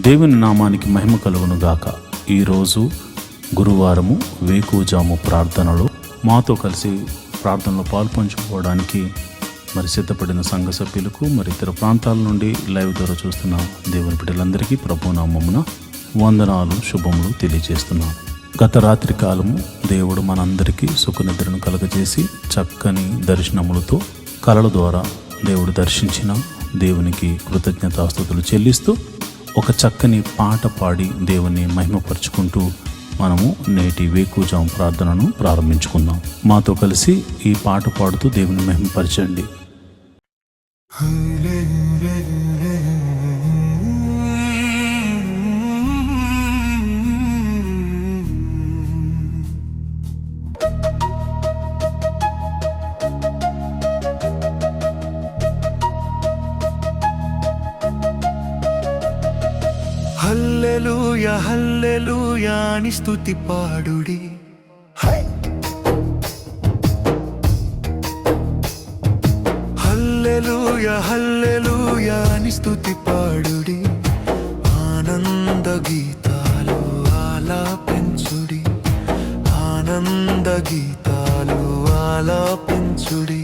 దేవుని నామానికి మహిమ కలుగును గాక. ఈరోజు గురువారము వేకువజాము ప్రార్థనలో మాతో కలిసి ప్రార్థనలో పాల్పంచుకోవడానికి సిద్ధపడిన సంఘ సభ్యులకు ఇతర ప్రాంతాల నుండి లైవ్ ద్వారా చూస్తున్న దేవుని బిడ్డలందరికీ ప్రభు నామమున వందనాలు, శుభములు తెలియజేస్తున్నాను. గత రాత్రి కాలము దేవుడు మనందరికీ సుఖనిద్రను కలగజేసి చక్కని దర్శనములతో కలల ద్వారా దేవుడు దర్శించిన దేవునికి కృతజ్ఞతాస్తుతులు చెల్లిస్తూ ఒక చక్కని పాట పాడి దేవుని మహిమపరుచుకుంటూ మనము నేటి వేకువజాము ప్రార్థనను ప్రారంభించుకుందాం. మాతో కలిసి ఈ పాట పాడుతూ దేవుని మహిమపరచండి. హల్లెలూయా హల్లెలూయా అని స్తుతి పాడుడి. హల్లెలూయా హల్లెలూయా అని స్తుతి పాడుడి. ఆనంద గీతాలు ఆలాపించుడి, ఆనంద గీతాలు ఆలాపించుడి.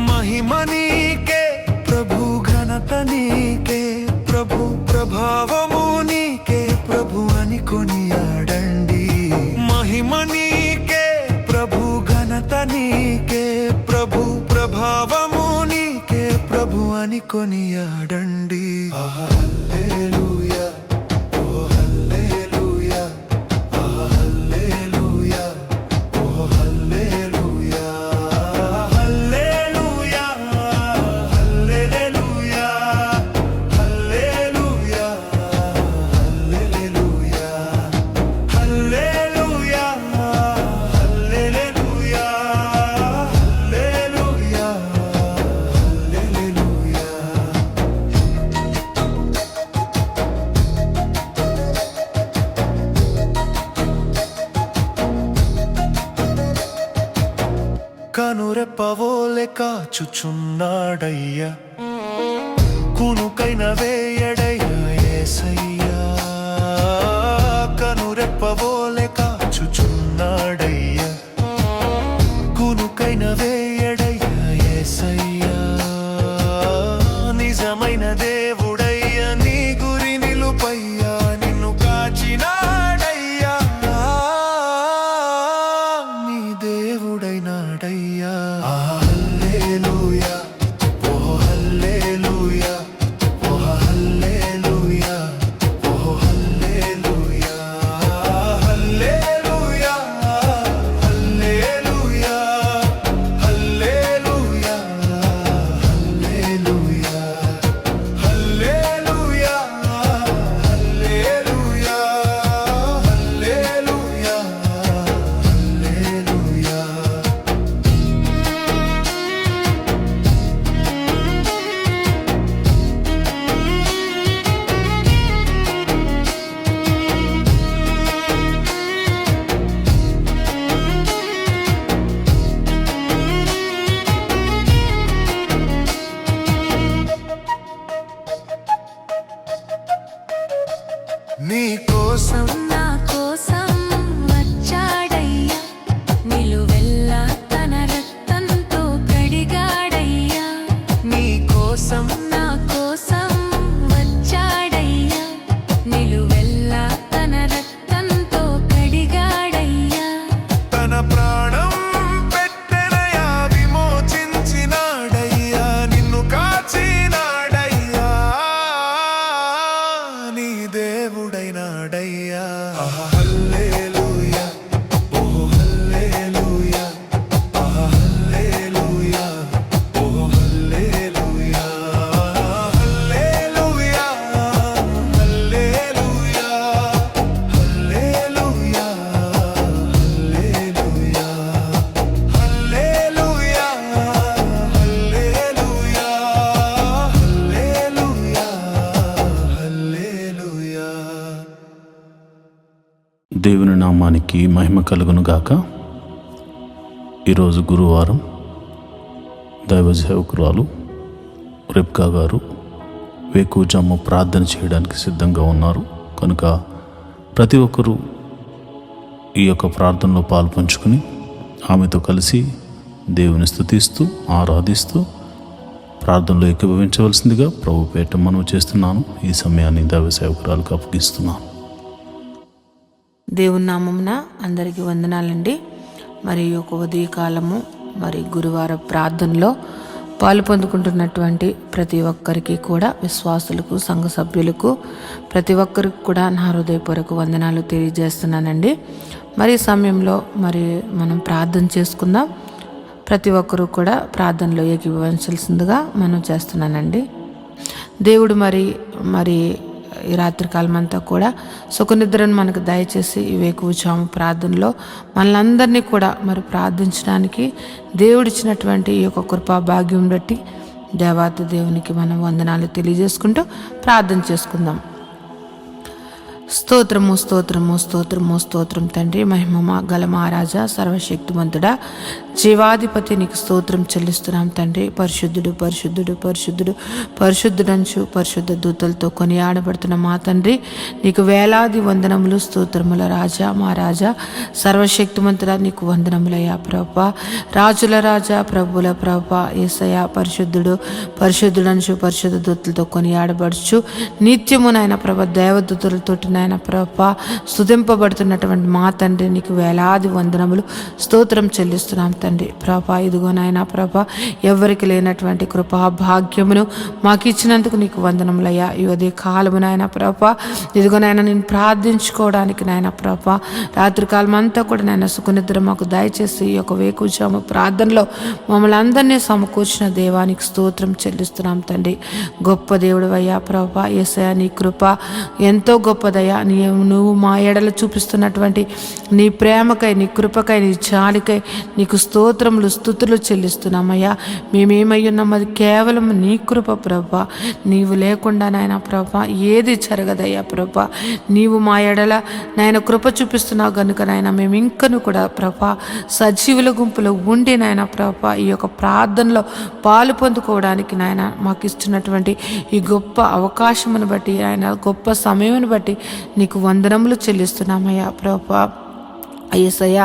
మహిమ నీకే ప్రభు, ఘనత నీకే ప్రభు, ప్రభావము నీకే ప్రభు అని కొనియాడండి. మహిమ నీకే ప్రభు, ఘనత నీకే ప్రభు, ప్రభావము నీకే ప్రభు అని కొనియాడండి. హల్లెలూయా ఓ హల్లెలూయా, హల్లెలూయా ఓ హల్లెలూయా, హల్లెలూయా హల్లెలూయా హల్లెలూయా హల్లెలూయా హల్లెలూయా హల్లెలూయా హల్లెలూయా హల్లెలూయా. కనురెప్పవోలె కాచుచున్నాడయ్యా, కునుకైన వేయడయ్యా యేసయ్యా. కనురెప్పవోలె కాచుచున్నాడయ్యా, కునుకైన వేయడయ్యా యేసయ్యా. నిజమైన దేవుడయ్యా, నీ గురి నిలుపయ్యా, నిన్ను కాచినాడయ్యా, నీ దేవుడైనాడయ్యా. హల్లెలూయా ఓ హల్లెలూయా, ఓ హల్లెలూయా, ఓ హల్లెలూయా, హల్లెలూయా హల్లెలూయా హల్లెలూయా హల్లెలూయా హల్లెలూయా హల్లెలూయా హల్లెలూయా హల్లెలూయా. నీ కోసం నా కోసం వచ్చాడయ్యా, నిలువెల్లా తన రక్తంతో కడిగాడయ్యా. నీ కోసం నా కోసం వచ్చాడయ్యా, నిలువెల్లా తన రక్తంతో కడిగాడయ్యా. తన ప్రాణం పెట్టెనయా, విమోచించినాడయ్యా, నిన్ను కాచినాడయ్యా, నీ దేవుడైనాడయ్యా. హల్లెలూయా ఓ హల్లెలూయా, హల్లెలూయా ఓ హల్లెలూయా, హల్లెలూయా హల్లెలూయా హల్లెలూయా హల్లెలూయా హల్లెలూయా హల్లెలూయా హల్లెలూయా. దేవుని నామానికి మహిమ కలుగును గాక. ఈరోజు గురువారం దైవ సేవకురాలు రిబ్కా గారు వేకువజాము ప్రార్థన చేయడానికి సిద్ధంగా ఉన్నారు. కనుక ప్రతి ఒక్కరూ ఈ యొక్క ప్రార్థనలో పాల్పంచుకుని ఆమెతో కలిసి దేవుని స్తుతిస్తూ ఆరాధిస్తూ ప్రార్థనలో ఏకీభవించవలసిందిగా ప్రభు పేట మనవి చేస్తున్నాను. ఈ సమయాన్ని దైవ సేవకురాలకు అప్పగిస్తున్నాను. దేవుని నామమున అందరికీ వందనాలండి. మరి ఒక ఉదయకాలము మరి గురువారం ప్రార్థనలో పాలు పొందుకుంటున్నటువంటి ప్రతి ఒక్కరికి కూడా, విశ్వాసులకు, సంఘ సభ్యులకు, ప్రతి ఒక్కరికి కూడా నా హృదయపూర్వక వందనాలు తెలియజేస్తున్నానండి. మరి ఈ సమయంలో మరి మనం ప్రార్థన చేసుకుందాం. ప్రతి ఒక్కరూ కూడా ప్రార్థనలో ఏకీభవించాల్సిందిగా మనం చేస్తున్నానండి. దేవుడు మరి ఈ రాత్రికాలం అంతా కూడా సుఖనిద్రను మనకు దయచేసి ఈ వేకువజాము ప్రార్థనలో మనలందరినీ కూడా మరి ప్రార్థించడానికి దేవుడిచ్చినటువంటి ఈ యొక్క కృపా భాగ్యం బట్టి దేవాతి దేవునికి మనం వందనాలు తెలియజేసుకుంటూ ప్రార్థన చేసుకుందాం. స్తోత్రము స్తోత్రము స్తోత్రము స్తోత్రం తండ్రి, మహిమ గల మహారాజా, సర్వశక్తిమంతుడా, జీవాధిపతి నీకు స్తోత్రం చెల్లిస్తున్నాం తండ్రి. పరిశుద్ధుడు పరిశుద్ధుడు పరిశుద్ధుడు పరిశుద్ధుడంచు పరిశుద్ధ దూతలతో కొనియాడబడుతున్న మా తండ్రి, నీకు వేలాది వందనములు స్తోత్రముల రాజా, మా రాజా, సర్వశక్తిమంతుడా నీకు వందనములయ్యా ప్రభా. రాజుల రాజా, ప్రభుల ప్రభా, యేసయ్యా పరిశుద్ధుడు పరిశుద్ధుడంచు పరిశుద్ధ దూతలతో కొనియాడబడుచు నిత్యము నాయన ప్రభ దేవదూతలతోటి నాయన ప్రభా స్తుతింపబడుతున్నటువంటి మా తండ్రి, నీకు వేలాది వందనములు స్తోత్రం చెల్లిస్తున్నాం తండ్రి. ప్రభా ఇదిగో నాయన ప్రభా, ఎవరికి లేనటువంటి కృపా భాగ్యమును మాకు ఇచ్చినందుకు నీకు వందనములయ్యా. ఈ ఉదయ కాలము నాయన ప్రభా, ఇదిగో నాయన నేను ప్రార్థించుకోవడానికి నాయన ప్రభా రాత్రికాలం అంతా కూడా నాయన సుఖనిద్ర మాకు దయచేసి ఈ యొక్క వేకువజాము ప్రార్థనలో మమ్మల్ని అందరినీ సమకూర్చిన దేవానికి స్తోత్రం చెల్లిస్తున్నాం తండ్రి. గొప్ప దేవుడు అయ్యా ప్రభా, యేసయ్యా నీ కృప ఎంతో గొప్పదయ్యా. నువ్వు మా ఎడల చూపిస్తున్నటువంటి నీ ప్రేమకై, నీ కృపకై, నీ జాలికై నీకు స్తోత్రములు స్తుతులు చెల్లిస్తున్నామయ్యా. మేమేమై ఉన్నాం అది కేవలం నీ కృప ప్రభా. నీవు లేకుండా నాయన ప్రభా ఏది జరగదయ్యా ప్రభా. నీవు మా ఎడల నాయన కృప చూపిస్తున్నావు కనుక నాయన మేము ఇంకను కూడా ప్రభా సజీవుల గుంపులో ఉండి నాయన ప్రభా ఈ యొక్క ప్రార్థనలో పాలు పొందుకోవడానికి నాయన మాకు ఇస్తున్నటువంటి ఈ గొప్ప అవకాశమును బట్టి, ఆయన గొప్ప సమయమును బట్టి నీకు వందనములు చెల్లిస్తున్నామయ్యా ప్రభా. యేసయ్యా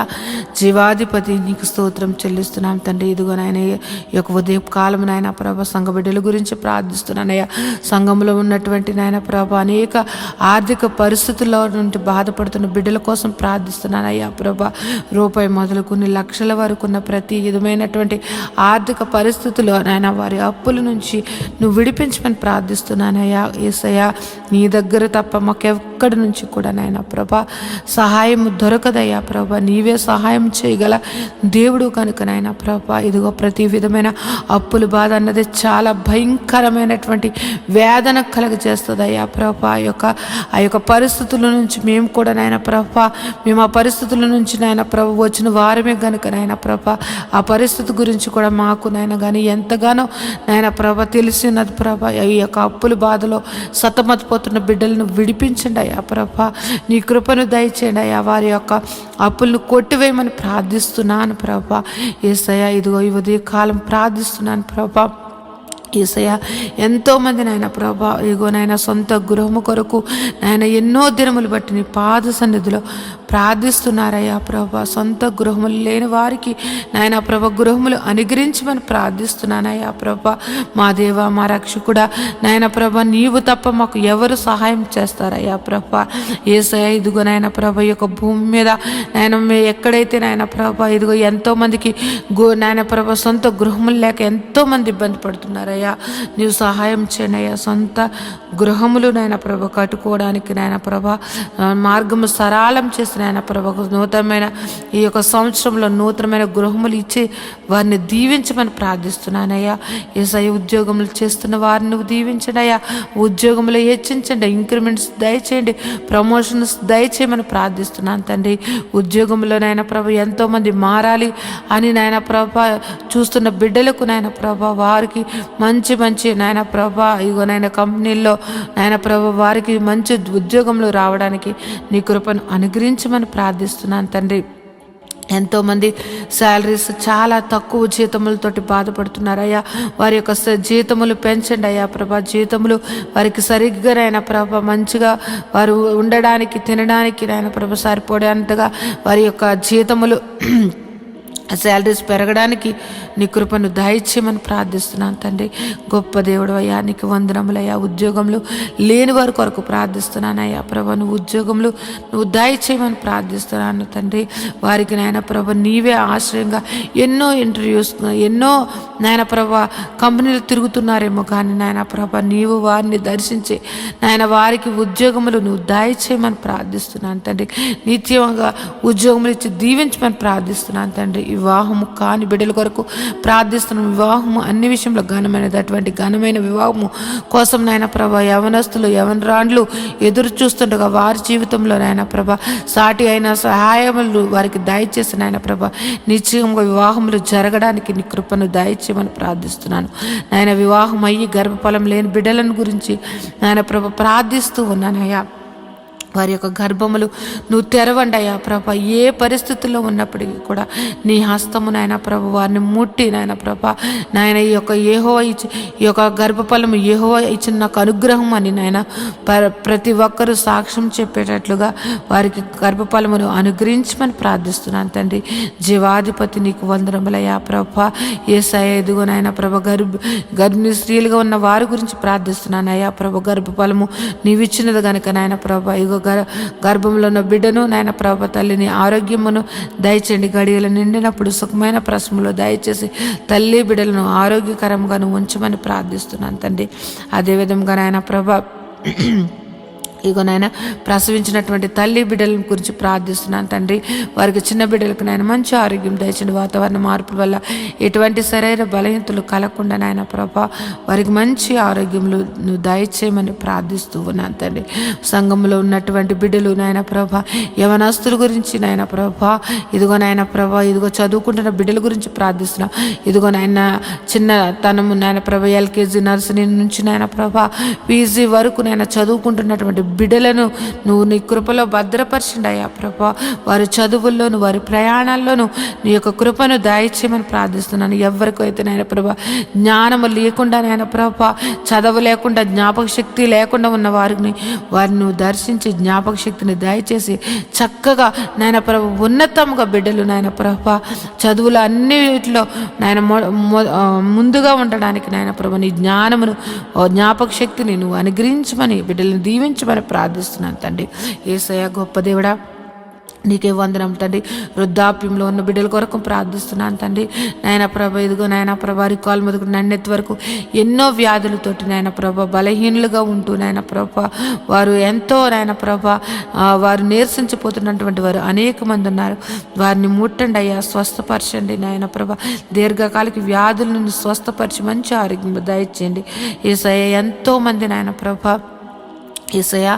జీవాధిపతి నీకు స్తోత్రం చెల్లిస్తున్నాం తండ్రి. ఇదిగో నాయన ఈ యొక్క ఉదయ కాలం నాయన ప్రభ సంఘ బిడ్డల గురించి ప్రార్థిస్తున్నానయ్యా. సంఘంలో ఉన్నటువంటి నాయన ప్రభ అనేక ఆర్థిక పరిస్థితుల్లో నుండి బాధపడుతున్న బిడ్డల కోసం ప్రార్థిస్తున్నానయ్యా ప్రభ. రూపాయి మొదలుకొని లక్షల వరకు ఉన్న ప్రతి విధమైనటువంటి ఆర్థిక పరిస్థితుల్లో నాయన వారి అప్పుల నుంచి నువ్వు విడిపించమని ప్రార్థిస్తున్నానయ్యా. యేసయ్యా నీ దగ్గర తప్ప మాకెక్కడి నుంచి కూడా నాయన ప్రభ సహాయం దొరకదయ్యా ప్రభా. నీవే సహాయం చేయగల దేవుడు కనుక నాయన ప్రభా ఇదిగో ప్రతి విధమైన అప్పుల బాధ అన్నది చాలా భయంకరమైనటువంటి వేదన కలుగజేస్తుంది అయ్యా ప్రభా. ఆ యొక్క పరిస్థితుల నుంచి మేము కూడా నాయన ప్రభా, మేము ఆ పరిస్థితుల నుంచి నాయన ప్రభు వచ్చిన వారమే కనుక నాయన ప్రభా ఆ పరిస్థితి గురించి కూడా మాకు నాయన కానీ ఎంతగానో నాయన ప్రభ తెలిసినది ప్రభా. ఈ యొక్క అప్పుల బాధలో సతమతపోతున్న బిడ్డలను విడిపించండి అయ్యా ప్రభా. నీ కృపను దయచేయండి అయ్యా. వారి యొక్క అప్పులను కొట్టివేయమని ప్రార్థిస్తున్నాను ప్రభా. యేసయ్యా ఇదిగో ఈ ఉదయ కాలం ప్రార్థిస్తున్నాను ప్రభా. యేసయ్యా ఎంతోమంది నాయన ప్రభా ఇగో నాయన సొంత గృహము కొరకు నాయన ఎన్నో దినములు బట్టి నీ పాద సన్నిధిలో ప్రార్థిస్తున్నారయ్యా ప్రభా. సొంత గృహములు లేని వారికి నాయన ప్రభ గృహములు అనుగ్రహించమని ప్రార్థిస్తున్నానయ్యా ప్రభా. మా దేవ మా రక్షకుడా నాయన ప్రభ నీవు తప్ప మాకు ఎవరు సహాయం చేస్తారయ్యా ప్రభా. యేసయ్యా ఇదిగో నాయన ప్రభ ఈ యొక్క భూమి మీద నాయన ఎక్కడైతే నాయన ప్రభ ఇదిగో ఎంతోమందికి నాయన ప్రభ సొంత గృహములు లేక ఎంతోమంది ఇబ్బంది పడుతున్నారయ్యా. నీవు సహాయం చేయనయ్యా. సొంత గృహములు నాయన ప్రభ కట్టుకోవడానికి నాయన ప్రభ మార్గము సరళం చేసిన నాయన ప్రభ నూతనమైన ఈ యొక్క సంవత్సరంలో నూతనమైన గృహములు ఇచ్చి వారిని దీవించమని ప్రార్థిస్తున్నానయ్యా. యేసయ్య ఉద్యోగములు చేస్తున్న వారిని నువ్వు దీవించండియ్యా. ఉద్యోగములు హెచ్చించండి, ఇంక్రిమెంట్స్ దయచేయండి, ప్రమోషన్స్ దయచేయమని ప్రార్థిస్తున్నాను తండ్రి. ఉద్యోగంలో నాయన ప్రభ ఎంతోమంది మారాలి అని నాయన ప్రభ చూస్తున్న బిడ్డలకు నాయన ప్రభ వారికి మంచి నాయన ప్రభా ఇగో నాయన కంపెనీల్లో నాయన ప్రభా వారికి మంచి ఉద్యోగంలో రావడానికి నీ కృపను అనుగ్రహించమని ప్రార్థిస్తున్నాను తండ్రి. ఎంతోమంది శాలరీస్ చాలా తక్కువ జీతములతోటి బాధపడుతున్నారయ్యా. వారి యొక్క జీతములు పెంచండి అయ్యా ప్రభా. జీతములు వారికి సరిగ్గా నాయన ప్రభా మంచిగా వారు ఉండడానికి తినడానికి నాయన ప్రభా సరిపోయేంతగా వారి యొక్క జీతములు శాలరీస్ పెరగడానికి నీ కృపను దయచేయమని ప్రార్థిస్తున్నాను తండ్రి. గొప్ప దేవుడు అయ్యా, నీకు వందనములయ్యా. ఉద్యోగంలో లేని వారి కొరకు ప్రార్థిస్తున్నానయ్యా ప్రభా. నువ్వు ఉద్యోగంలో నువ్వు దయచేయమని ప్రార్థిస్తున్నాను తండ్రి. వారికి నాయన ప్రభా నీవే ఆశ్రయంగా ఎన్నో ఇంటర్వ్యూస్ ఎన్నో నాయన ప్రభా కంపెనీలు తిరుగుతున్నారేమో కానీ నాయన ప్రభా నీవు వారిని దర్శించి నాయన వారికి ఉద్యోగములు నువ్వు దయచేయమని ప్రార్థిస్తున్నాను తండ్రి. నిత్యంగా ఉద్యోగములు ఇచ్చి దీవించమని ప్రార్థిస్తున్నాను తండ్రి. వివాహము కాని బిడ్డల కొరకు ప్రార్థిస్తున్నాం. వివాహము అన్ని విషయంలో ఘనమైనది. అటువంటి ఘనమైన వివాహము కోసం నాయన ప్రభా యవనస్తులు యవనరాండ్లు ఎదురు చూస్తుండగా వారి జీవితంలో నాయన ప్రభా సాటి అయిన సహాయములు వారికి దయచేసి నాయన ప్రభా నిశ్చయంగా వివాహములు జరగడానికి నీ కృపను దయచేయమని ప్రార్థిస్తున్నాను నాయన. వివాహం అయ్యి గర్భఫలం లేని బిడ్డలను గురించి నాయన ప్రభా ప్రార్థిస్తూ ఉన్నానయ్యా. వారి యొక్క గర్భములు నువ్వు తెరవండి అయ్యా ప్రభా. ఏ పరిస్థితుల్లో ఉన్నప్పటికీ కూడా నీ హస్తము నాయన ప్రభు వారిని ముట్టి నాయన ప్రభా నాయన ఈ యొక్క గర్భఫలము యెహోవా ఇచ్చిన నాకు అనుగ్రహం అని నాయన ప్రతి ఒక్కరూ సాక్ష్యం చెప్పేటట్లుగా వారికి గర్భఫలమును అనుగ్రహించమని ప్రార్థిస్తున్నాను తండ్రి. జీవాధిపతి నీకు వందనములయ్యా ప్రభా. యేసయ్య ఎదుగు నాయన ప్రభ గర్భిణీ స్త్రీలుగా ఉన్న వారి గురించి ప్రార్థిస్తున్నాను అయ్యా ప్రభు. గర్భఫలము నీవిచ్చినది కనుక నాయన ప్రభా ఇగో గర్భంలో ఉన్న బిడ్డను నాయన ప్రభ తల్లిని ఆరోగ్యమును దయచేయండి. గడియలు నిండినప్పుడు సుఖమైన ప్రశ్నలు దయచేసి తల్లి బిడ్డలను ఆరోగ్యకరంగా ఉంచమని ప్రార్థిస్తున్నాను తండ్రి. అదేవిధంగా నాయన ప్రభ ఇగో నాయన ప్రసవించినటువంటి తల్లి బిడ్డల గురించి ప్రార్థిస్తున్నాను తండ్రి. వారికి చిన్న బిడ్డలకు నాయన మంచి ఆరోగ్యం దయచండి. వాతావరణ మార్పుల వల్ల ఎటువంటి శరీర బలహీనతలు కలగకుండా నాయన ప్రభా వారికి మంచి ఆరోగ్యంలో నువ్వు దయచేయమని ప్రార్థిస్తూ ఉన్నాను తండ్రి. సంఘంలో ఉన్నటువంటి బిడ్డలు నాయన ప్రభా యవనస్తుల గురించి నాయన ప్రభా ఇదిగో నాయన ప్రభా ఇదిగో చదువుకుంటున్న బిడ్డల గురించి ప్రార్థిస్తున్నాం. ఇదిగో నాయన చిన్న తనము నాయన ప్రభా ఎల్కేజీ నర్సరీ నుంచి నాయన ప్రభా పీజీ వరకు నాయన చదువుకుంటున్నటువంటి బిడ్డలను నువ్వు నీ కృపలో భద్రపరచండి అయ్యా ప్రభా. వారి చదువుల్లోను వారి ప్రయాణాల్లోనూ నీ యొక్క కృపను దయచేయమని ప్రార్థిస్తున్నాను. ఎవరికైతే నాయన ప్రభా జ్ఞానము లేకుండా నాయన ప్రభా చదువు లేకుండా జ్ఞాపక శక్తి లేకుండా ఉన్న వారిని నువ్వు దర్శించి జ్ఞాపక శక్తిని దయచేసి చక్కగా నాయన ప్రభా ఉన్నతంగా బిడ్డలు నాయన ప్రభా చదువులు అన్నిటిలో నాయన ముందుగా ఉండడానికి నాయన ప్రభా నీ జ్ఞానమును జ్ఞాపక శక్తిని నువ్వు అనుగ్రహించమని బిడ్డలను దీవించమని ప్రార్థిస్తున్నాను తండ్రి. యేసయ్య గొప్ప దేవుడా నీకే వందనం తండ్రి. వృద్ధాప్యంలో ఉన్న బిడ్డల కొరకు ప్రార్థిస్తున్నాను తండ్రి. నాయన ప్రభ ఇదిగో నాయన ప్రభ రికాల్ మొదలు నన్నెత్తి వరకు ఎన్నో వ్యాధులతోటి నాయన ప్రభ బలహీనులుగా ఉంటూ నాయన ప్రభ వారు ఎంతో నాయన ప్రభ వారు నీరసించిపోతున్నటువంటి వారు అనేక మంది ఉన్నారు. వారిని ముట్టండి అయ్యా, స్వస్థపరచండి నాయన ప్రభ. దీర్ఘకాలిక వ్యాధులను స్వస్థపరిచి మంచి ఆరోగ్యం దయచేయండి. యేసయ్య ఎంతో మంది నాయన ప్రభ యేసయ్య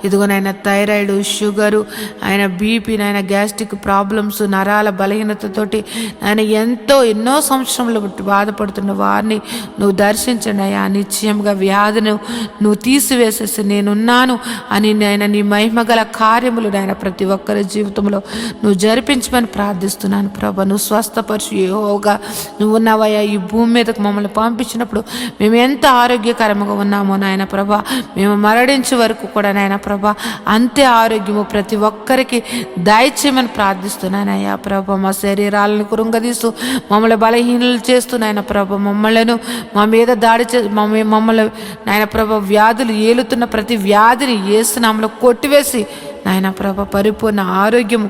ఇదిగో నాయన థైరాయిడ్ షుగరు ఆయన బీపీ నాయన గ్యాస్ట్రిక్ ప్రాబ్లమ్స్ నరాల బలహీనతతోటి ఆయన ఎన్నో సంవత్సరంలో బాధపడుతున్న వారిని నువ్వు దర్శించండి అయ్యా. నిశ్చయంగా వ్యాధిని నువ్వు తీసివేసేసి నేనున్నాను అని నాయన నీ మహిమగల కార్యములు నాయన ప్రతి ఒక్కరి జీవితంలో నువ్వు జరిపించమని ప్రార్థిస్తున్నాను ప్రభా. నువ్వు స్వస్థపరిచి యెహోవాగా నువ్వు ఉన్నావయ్యా. ఈ భూమి మీదకు మమ్మల్ని పంపించినప్పుడు మేము ఎంత ఆరోగ్యకరంగా ఉన్నామో నాయన ప్రభా మేము మరణించే వరకు కూడా నాయన ప్రభా అంతే ఆరోగ్యము ప్రతి ఒక్కరికి దయచేయమని ప్రార్థిస్తున్నానయ్యా ప్రభా. మా శరీరాలను కృంగదీస్తూ మమ్మల్ని బలహీనలు చేస్తూ నాయన ప్రభా మా మీద దాడి మమ్మల్ని నాయన ప్రభా వ్యాధులు ఏలుతున్న ప్రతి వ్యాధిని యేసు నామములో కొట్టివేసి నాయన ప్రభా పరిపూర్ణ ఆరోగ్యము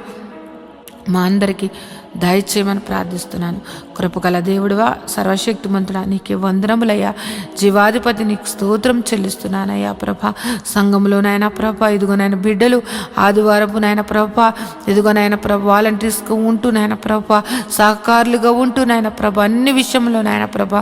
మా అందరికీ దయచేయమని ప్రార్థిస్తున్నాను. కృపగల దేవుడువా సర్వశక్తిమంతుడా నీకే వందనములయ్యా. జీవాధిపతి నీకు స్తోత్రం చెల్లిస్తున్నానయ్యా ప్రభా. సంఘంలో నాయన ప్రభా ఇదిగో నాయన బిడ్డలు ఆదివారపు నాయన ప్రభా ఇదిగో నాయన ప్రభా వాలంటీర్స్గా ఉంటూ నాయన ప్రభా సహకారులుగా ఉంటూ నాయన ప్రభా అన్ని విషయంలో నాయన ప్రభా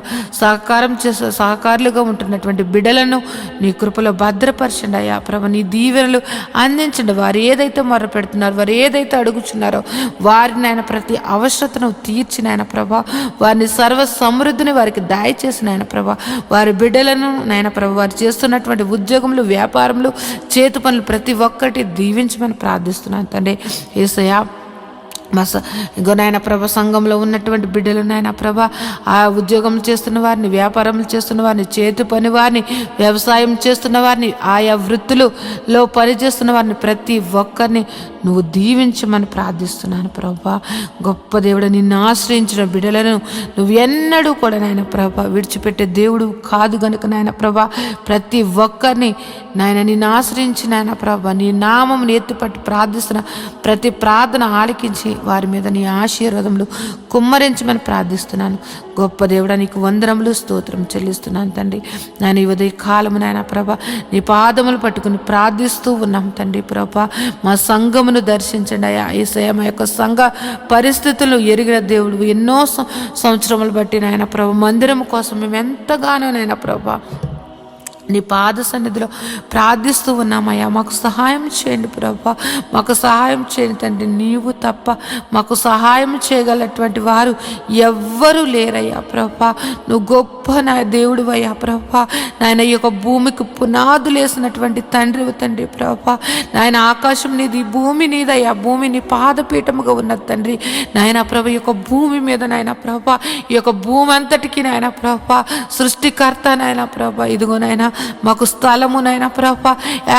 సహకారులుగా ఉంటున్నటువంటి బిడ్డలను నీ కృపలో భద్రపరచండి అయ్యా ప్రభా. నీ దీవెనలు అందించండి. వారు ఏదైతే మొర్ర పెడుతున్నారో వారు ఏదైతే అడుగుచున్నారో వారిని నాయన ప్రతి అవసరతను తీర్చిన ఆయన ప్రభా వారిని సర్వ సమృద్ధిని వారికి దయచేసిన ఆయన ప్రభా. వారి బిడ్డలను నాయన ప్రభా వారు చేస్తున్నటువంటి ఉద్యోగములు వ్యాపారములు చేతి పనులు ప్రతి ఒక్కటి దీవించమని ప్రార్థిస్తున్నాను తండ్రి. యేసయ్యా ఇంకో నాయన ప్రభ సంఘంలో ఉన్నటువంటి బిడ్డలు నాయన ప్రభ ఆ ఉద్యోగం చేస్తున్న వారిని, వ్యాపారం చేస్తున్న వారిని, చేతి పని వారిని, వ్యవసాయం చేస్తున్న వారిని, ఆయా వృత్తులలో పనిచేస్తున్న వారిని ప్రతి ఒక్కరిని నువ్వు దీవించమని ప్రార్థిస్తున్నాను ప్రభా. గొప్ప దేవుడు, నిన్ను ఆశ్రయించిన బిడ్డలను నువ్వు ఎన్నడూ కూడా నాయన ప్రభ విడిచిపెట్టే దేవుడు కాదు గనుక నాయన ప్రభ ప్రతి ఒక్కరిని నాయన నిన్ను ఆశ్రయించి నాయన ప్రభ నీ నామమును ఎత్తుపట్టి ప్రార్థిస్తున్న ప్రతి ప్రార్థన ఆలకించి వారి మీద నీ ఆశీర్వాదములు కుమ్మరించమని ప్రార్థిస్తున్నాను. గొప్ప దేవుడా, నీకు వందనములు స్తోత్రం చెల్లిస్తున్నాను తండ్రి. నేను ఈ ఉదయ కాలము నాయన ప్రభ నీ పాదములు పట్టుకుని ప్రార్థిస్తూ ఉన్నాం తండ్రి ప్రభ. మా సంఘమును దర్శించండి అయ్యా. యేసయ్య మా యొక్క సంఘ పరిస్థితులు ఎరిగిన దేవుడు, ఎన్నో సంవత్సరములు బట్టి నాయన ప్రభ మందిరం కోసం మేము ఎంతగానో నాయన ప్రభ నీ పాద సన్నిధిలో ప్రార్థిస్తూ ఉన్నామయ్యా. మాకు సహాయం చేయండి ప్రభా, మాకు సహాయం చేయండి తండ్రి. నీవు తప్ప మాకు సహాయం చేయగలటువంటి వారు ఎవ్వరూ లేరయ్యా ప్రభా. నువ్వు గొప్ప నా దేవుడు అయ్యా ప్రభా. నాయన ఈ యొక్క భూమికి పునాదులు వేసినటువంటి తండ్రి ప్రభా. నాయన ఆకాశం నీది, భూమి నీదయ్యా. భూమి నీ పాదపీఠముగా ఉన్నది తండ్రి. నాయన ప్రభ ఈ యొక్క భూమి మీద నాయన ప్రభా, ఈ యొక్క భూమి అంతటికి నాయన ప్రభా సృష్టికర్త నాయన ప్రభా. ఇదిగో నాయన మాకు స్థలము నాయన ప్రభా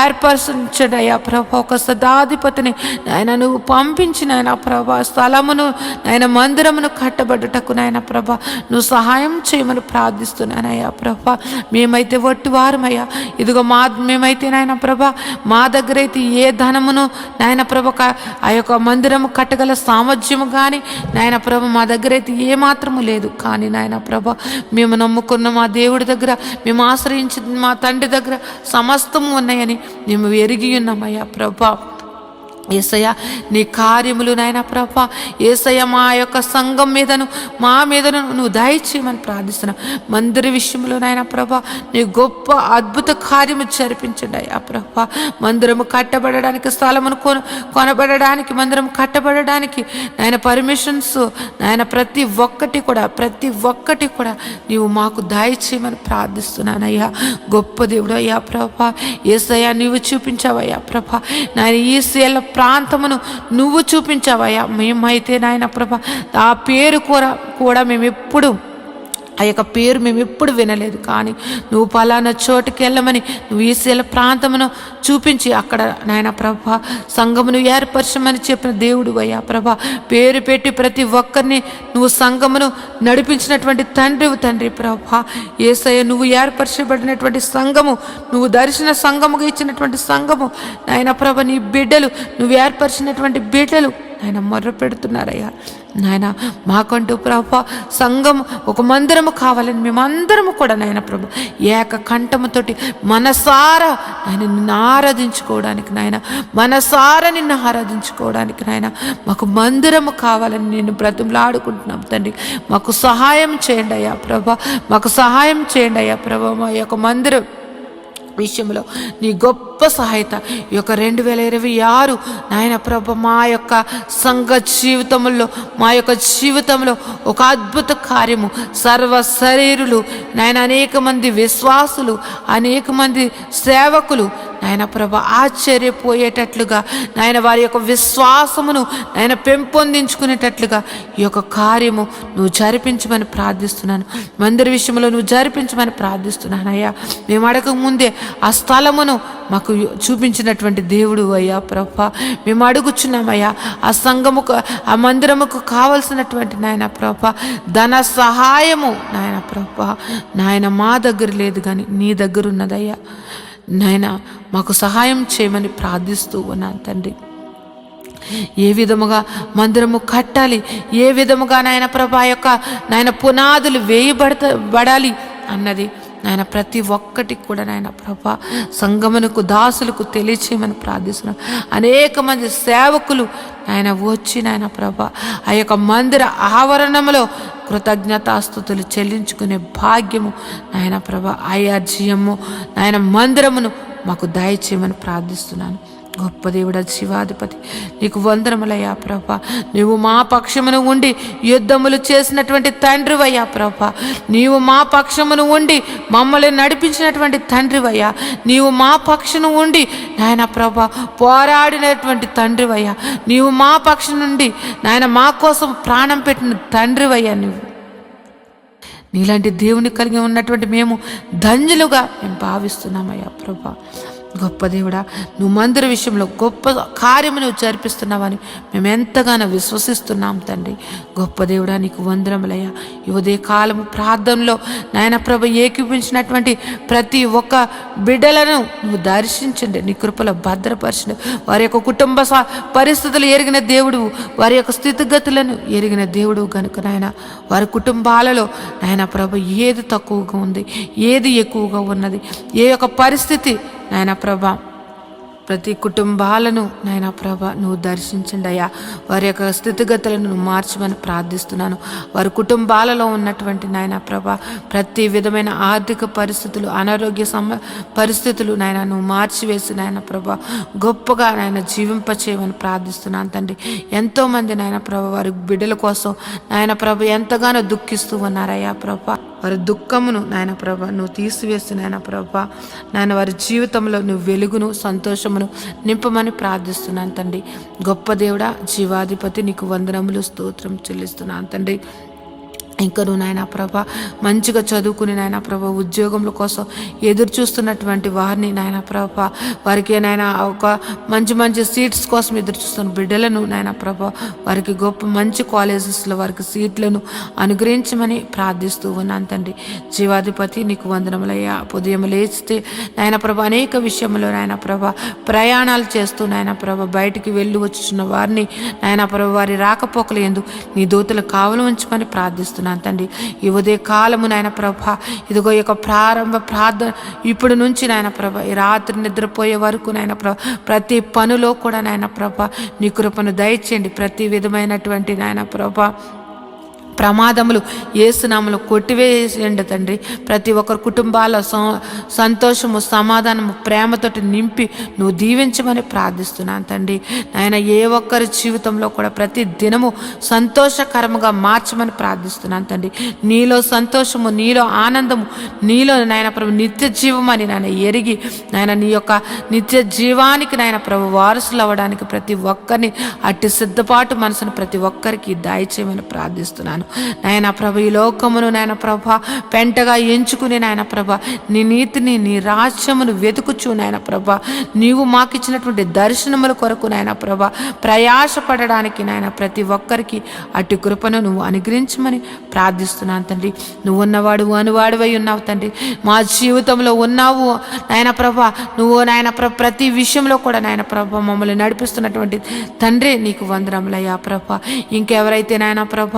ఏర్పరచండి అయ్యా ప్రభా. ఒక సదాధిపతిని నాయన నువ్వు పంపించి నాయన ప్రభా స్థలమును నాయన మందిరమును కట్టబడ్డటకు నాయన ప్రభా నువ్వు సహాయం చేయమని ప్రార్థిస్తున్నానయ్యా ప్రభా. మేమైతే వట్టివారమయ్యా. ఇదిగో మేమైతే నాయన ప్రభా మా దగ్గర అయితే ఏ ధనమును నాయన ప్రభ ఆ యొక్క మందిరము కట్టగల సామర్థ్యము కానీ నాయన ప్రభ మా దగ్గర అయితే ఏ మాత్రము లేదు. కానీ నాయన ప్రభ మేము నమ్ముకున్న మా దేవుడి దగ్గర, మేము ఆశ్రయించిన మా తండ్రి దగ్గర సమస్తము ఉన్నాయని మేము ఎరిగి ఉన్నామయ్యా ప్రభా. యేసయ్య నీ కార్యములు నాయన ప్రభా, యేసయ్య మా యొక్క సంఘం మీదను మా మీదను నువ్వు దయచేయమని ప్రార్థిస్తున్నా. మందిర విషయంలో నాయన ప్రభా నీ గొప్ప అద్భుత కార్యము జరిపించండి అయ్యా ప్రభా. మందిరము కట్టబడడానికి, స్థలమును కొనబడడానికి, మందిరం కట్టబడడానికి నాయన పర్మిషన్స్ నాయన ప్రతి ఒక్కటి కూడా నీవు మాకు దయచేయమని ప్రార్థిస్తున్నానయ్యా. గొప్ప దేవుడు అయ్యా ప్రభా. యేసయ్య నీవు చూపించావయ్యా ప్రభా. నాయన ఈ సేల ప్రాంతమును నువ్వు చూపించావయ్యా. మేమైతే నాయన ప్రభా ఆ పేరు కూడా మేము ఎప్పుడు వినలేదు. కానీ నువ్వు పలానా చోటుకి వెళ్ళమని నువ్వు ఈసేల ప్రాంతమును చూపించి అక్కడ నాయన ప్రభా సంఘమును ఏర్పరచమని చెప్పిన దేవుడు అయ్యా ప్రభా. పేరు పెట్టి ప్రతి ఒక్కరిని నువ్వు సంఘమును నడిపించినటువంటి తండ్రి ప్రభా. యేసయ్య నువ్వు ఏర్పరచబడినటువంటి సంఘము, నువ్వు దర్శన సంఘముగా ఇచ్చినటువంటి సంఘము నాయన ప్రభ నీ బిడ్డలు, నువ్వు ఏర్పరిచినటువంటి బిడ్డలు నాయన మొర్ర పెడుతున్నారయ్యా. నాయన మాకంటూ ప్రభా సంఘం ఒక మందిరము కావాలని మేమందరము కూడా నాయన ప్రభు ఏక కంఠముతోటి మనసారా ఆయన నిన్ను ఆరాధించుకోవడానికి నాయన మాకు మందిరము కావాలని నేను బ్రతుములాడుకుంటున్నాం తండ్రి. మాకు సహాయం చేయండి అయ్యా ప్రభా, మాకు సహాయం చేయండి అయ్యా ప్రభా. మా యొక్క మందిరం విషయంలో నీ గొప్ప సహాయత ఈ యొక్క 2026 నాయన ప్రభ మా యొక్క సంఘ జీవితంలో ఒక అద్భుత కార్యము, సర్వ శరీరులు నాయన అనేక మంది విశ్వాసులు, అనేక మంది సేవకులు నాయన ప్రభ ఆశ్చర్యపోయేటట్లుగా నాయన వారి యొక్క విశ్వాసమును నాయన పెంపొందించుకునేటట్లుగా ఈ యొక్క కార్యము నువ్వు జరిపించమని ప్రార్థిస్తున్నాను. మందిర విషయంలో నువ్వు జరిపించమని ప్రార్థిస్తున్నాను అయ్యా. మేము అడగక ముందే ఆ స్థలమును మాకు చూపించినటువంటి దేవుడు అయ్యా ప్రభా. మేము అడుగుచున్నామయ్యా ఆ సంఘముకు, ఆ మందిరముకు కావలసినటువంటి నాయన ప్రభా ధన సహాయము నాయన ప్రభా నాయన మా దగ్గర లేదు కానీ నీ దగ్గర ఉన్నదయ్యా. నాయన మాకు సహాయం చేయమని ప్రార్థిస్తూ ఉన్నాను తండ్రి. ఏ విధముగా మందిరము కట్టాలి, ఏ విధముగా నాయన ప్రభా యొక్క నాయన పునాదులు వేయబడాలి అన్నది నాయన ప్రతి ఒక్కటికి కూడా నాయన ప్రభా సంగమునకు దాసులకు తెలియచేయమని ప్రార్థిస్తున్నాను. అనేక మంది సేవకులు నాయన వచ్చి నాయన ప్రభా ఆ యొక్క మందిర ఆవరణంలో కృతజ్ఞతాస్తుతులు చెల్లించుకునే భాగ్యము నాయన ప్రభా ఐఆర్జీఎము నాయన మందిరమును మాకు దయచేయమని ప్రార్థిస్తున్నాను. గొప్ప దేవుడా, జీవాధిపతి నీకు వందనములయ్యా ప్రభా. నీవు మా పక్షమును ఉండి యుద్ధములు చేసినటువంటి తండ్రివయ్యా ప్రభా. నీవు మా పక్షమును ఉండి మమ్మల్ని నడిపించినటువంటి తండ్రివయ్యా. నీవు మా పక్షమును ఉండి నాయన ప్రభా పోరాడినటువంటి తండ్రివయ్యా. నీవు మా పక్షం నుండి నాయన మా కోసం ప్రాణం పెట్టిన తండ్రివయ్యా. నీలాంటి దేవుని కలిగి ఉన్నటువంటి మేము ధన్యులుగా మేము భావిస్తున్నామయ్యా ప్రభా. గొప్ప దేవుడా, నువ్వు మందిర విషయంలో గొప్ప కార్యము నువ్వు జరిపిస్తున్నావని మేము ఎంతగానో విశ్వసిస్తున్నాం తండ్రి. గొప్ప దేవుడా, నీకు వందనములయ్యా. ఈ ఉదయ కాలము ప్రార్థనలో నాయన ప్రభ ఏకీపించినటువంటి ప్రతి ఒక్క బిడ్డలను నువ్వు దర్శించండి, నీ కృపలో భద్రపరచండి. వారి యొక్క కుటుంబ పరిస్థితులు ఎరిగిన దేవుడు, వారి యొక్క స్థితిగతులను ఎరిగిన దేవుడు కనుక నాయన వారి కుటుంబాలలో నాయన ప్రభ ఏది తక్కువగా ఉంది, ఏది ఎక్కువగా ఉన్నది, ఏ యొక్క పరిస్థితి నాయన ప్రభా ప్రతి కుటుంబాలను నాయన ప్రభ నువ్వు దర్శించండి అయ్యా. వారి యొక్క స్థితిగతులను నువ్వు మార్చమని ప్రార్థిస్తున్నాను. వారి కుటుంబాలలో ఉన్నటువంటి నాయన ప్రభ ప్రతి విధమైన ఆర్థిక పరిస్థితులు, అనారోగ్య పరిస్థితులు నాయన నువ్వు మార్చివేసి నాయన ప్రభ గొప్పగా నాయన జీవింపచేయమని ప్రార్థిస్తున్నాను తండ్రి. ఎంతోమంది నాయన ప్రభ వారి బిడ్డల కోసం నాయన ప్రభ ఎంతగానో దుఃఖిస్తూ ఉన్నారయ్యా ప్రభ. వారి దుఃఖమును నాయన ప్రభ నువ్వు తీసివేసి నాయన ప్రభ నాయన వారి జీవితంలో నువ్వు వెలుగును, సంతోషమును నింపమని ప్రార్థిస్తున్నాను తండ్రి. గొప్ప దేవుడా, జీవాధిపతి నీకు వందనములు, స్తోత్రం చెల్లిస్తున్నాను తండ్రి. ఇంకా నువ్వు నాయన ప్రభ మంచిగా చదువుకుని నాయన ప్రభ ఉద్యోగముల కోసం ఎదురు చూస్తున్నటువంటి వారిని నాయన ప్రభ వారికి నాయన ఒక మంచి మంచి సీట్స్ కోసం ఎదురు చూస్తున్న బిడ్డలను నాయన ప్రభ వారికి గొప్ప మంచి కాలేజెస్లో వారికి సీట్లను అనుగ్రహించమని ప్రార్థిస్తూ ఉన్నాను తండ్రి. జీవాధిపతి నీకు వందనములయ్యా. ఉదయం లేస్తే నాయన ప్రభ అనేక విషయంలో నాయన ప్రభ ప్రయాణాలు చేస్తూ నాయన ప్రభ బయటికి వెళ్ళి వచ్చుచున్న వారిని నాయన ప్రభ వారి రాకపోకలు ఎందు నీ దూతలు కావలు ఉంచమని ప్రార్థిస్తున్నాను తండ్రి. ఈ ఉదయ కాలము నాయన ప్రభ ఇదిగో ఈ యొక్క ప్రారంభ ప్రార్థన ఇప్పుడు నుంచి నాయన ప్రభ ఈ రాత్రి నిద్రపోయే వరకు నాయన ప్రభ ప్రతి పనిలో కూడా నాయన ప్రభ నీ కృపను దయచేయండి. ప్రతి విధమైనటువంటి నాయన ప్రభ ప్రమాదములు యేసునామములో కొట్టివేయండి తండ్రి. ప్రతి ఒక్కరి కుటుంబాల సంతోషము, సమాధానము, ప్రేమతోటి నింపి నువ్వు దీవించమని ప్రార్థిస్తున్నాను తండ్రి. నాయన ఏ ఒక్కరి జీవితంలో కూడా ప్రతి దినము సంతోషకరముగా మార్చమని ప్రార్థిస్తున్నాను తండ్రి. నీలో సంతోషము, నీలో ఆనందము, నీలో నాయన ప్రభు నిత్య జీవమని నాయన ఎరిగి నాయన నీ యొక్క నిత్య జీవానికి నాయన ప్రభు వారసులు అవ్వడానికి ప్రతి ఒక్కరిని అట్టి సిద్ధపాటు మనసును ప్రతి ఒక్కరికి దయచేయమని ప్రార్థిస్తున్నాను నాయన ప్రభ. ఈ లోకమును నాయన ప్రభ పెంటగా ఎంచుకుని నాయన ప్రభ నీ నీతిని, నీ రాజ్యమును వెతుకుచు నాయన ప్రభ నీవు మాకిచ్చినటువంటి దర్శనముల కొరకు నాయన ప్రభ ప్రయాసపడడానికి నాయన ప్రతి ఒక్కరికి అట్టి కృపను నువ్వు అనుగ్రహించమని ప్రార్థిస్తున్నాను తండ్రి. నువ్వు ఉన్నవాడు అనువాడువై ఉన్నావు తండ్రి. మా జీవితంలో ఉన్నావు నాయన ప్రభ. నువ్వు నాయన ప్రభ ప్రతి విషయంలో కూడా నాయన ప్రభ మమ్మల్ని నడిపిస్తున్నటువంటి తండ్రి నీకు వందనములయ్యా ప్రభ. ఇంకెవరైతే నాయన ప్రభ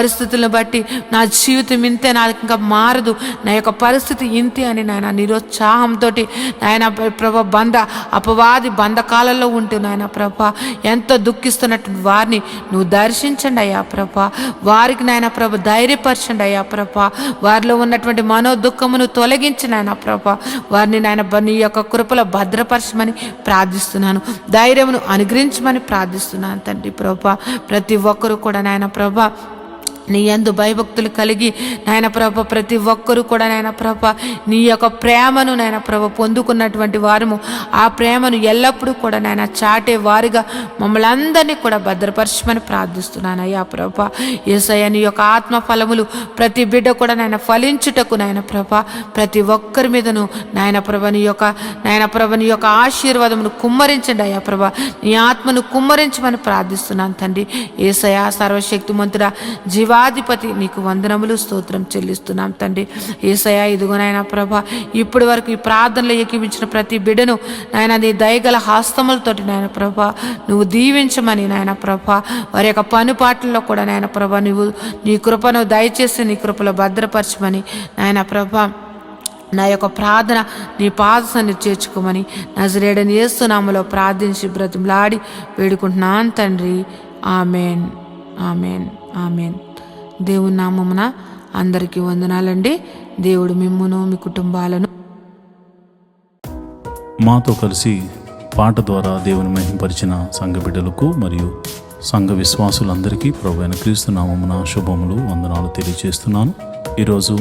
పరిస్థితులను బట్టి నా జీవితం ఇంతే, నాకు ఇంకా మారదు, నా యొక్క పరిస్థితి ఇంతే అని నాయన నిరుత్సాహంతో నాయన ప్రభ అపవాది బంధకాలలో ఉంటూ నాయన ప్రభ ఎంతో దుఃఖిస్తున్నట్టు వారిని నువ్వు దర్శించండి అయ్యా ప్రభ. వారికి నాయన ప్రభ ధైర్యపరచండి అయ్యా ప్రభ. వారిలో ఉన్నటువంటి మనో దుఃఖమును తొలగించి నాయన ప్రభ వారిని నాయన నీ యొక్క కృపలో భద్రపరచమని ప్రార్థిస్తున్నాను. ధైర్యమును అనుగ్రహించమని ప్రార్థిస్తున్నాను తండ్రి ప్రభ. ప్రతి ఒక్కరూ కూడా నాయన ప్రభ నీ యందు భయభక్తులు కలిగి నాయన ప్రభ ప్రతి ఒక్కరూ కూడా నాయన ప్రభ నీ యొక్క ప్రేమను నాయన ప్రభ పొందుకున్నటువంటి వారము ఆ ప్రేమను ఎల్లప్పుడూ కూడా నాయన చాటే వారిగా మమ్మల్ని అందరినీ కూడా భద్రపరచమని ప్రార్థిస్తున్నాను అయ్యా ప్రభ. యేసయ్య నీ యొక్క ఆత్మ ఫలములు ప్రతి బిడ్డ కూడా నాయన ఫలించుటకు నాయన ప్రభ ప్రతి ఒక్కరి మీదను నాయన ప్రభ నీ యొక్క ఆశీర్వాదమును కుమ్మరించండి అయ్యా ప్రభ. నీ ఆత్మను కుమ్మరించమని ప్రార్థిస్తున్నాను తండ్రి. యేసయ్య సర్వశక్తిమంతుడా, జీవాధిపతి నీకు వందనములు, స్తోత్రం చెల్లిస్తున్నాం తండ్రి. యేసయ్య ఇదిగో నాయన ప్రభ ఇప్పటి వరకు ఈ ప్రార్థనలో ఏకీపించిన ప్రతి బిడ్డను నాయన నీ దయగల హస్తములతోటి నాయన ప్రభ నువ్వు దీవించమని నాయన ప్రభ వారి యొక్క పనుపాట్లలో కూడా నాయన ప్రభ నువ్వు నీ కృపను దయచేసి నీ కృపలో భద్రపరచమని నాయన ప్రభ నా యొక్క ప్రార్థన నీ పాదసాన్ని చేర్చుకోమని నజరేయుడైన యేసు నామములో ప్రార్థించి బ్రతిమలాడి వేడుకుంటున్నాను తండ్రి. Amen, amen, amen. దేవుని నామమున అందరికీ వందనాలండి. దేవుడు మిమ్మును మీ కుటుంబాలను మాతో కలిసి పాట ద్వారా దేవుని మహింపరిచిన సంఘ బిడ్డలకు మరియు సంఘ విశ్వాసులందరికీ ప్రభువైన క్రీస్తు నామమున శుభములు వందనాలు తెలియజేస్తున్నాను. ఈరోజు